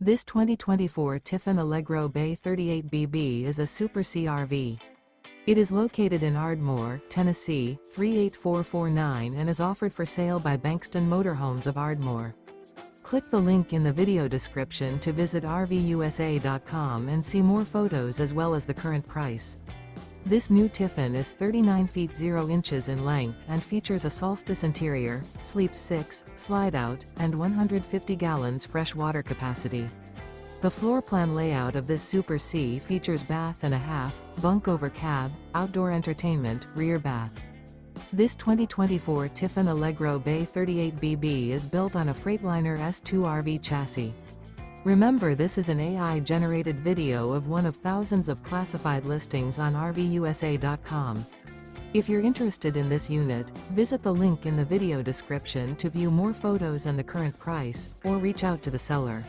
This 2024 Tiffin Allegro Bay 38BB is a Super CRV. It is located in Ardmore, Tennessee, 38449 and is offered for sale by Bankston Motorhomes of Ardmore. Click the link in the video description to visit RVUSA.com and see more photos as well as the current price. This new Tiffin is 39 feet 0 inches in length and features a SOLSTICE interior, sleeps 6, slide-out, and 150 gallons fresh water capacity. The floor plan layout of this Super C features bath and a half, bunk over cab, outdoor entertainment, rear bath. This 2024 Tiffin Allegro Bay 38BB is built on a Freightliner S2RV chassis. Remember, this is an AI-generated video of one of thousands of classified listings on RVUSA.com. If you're interested in this unit, visit the link in the video description to view more photos and the current price, or reach out to the seller.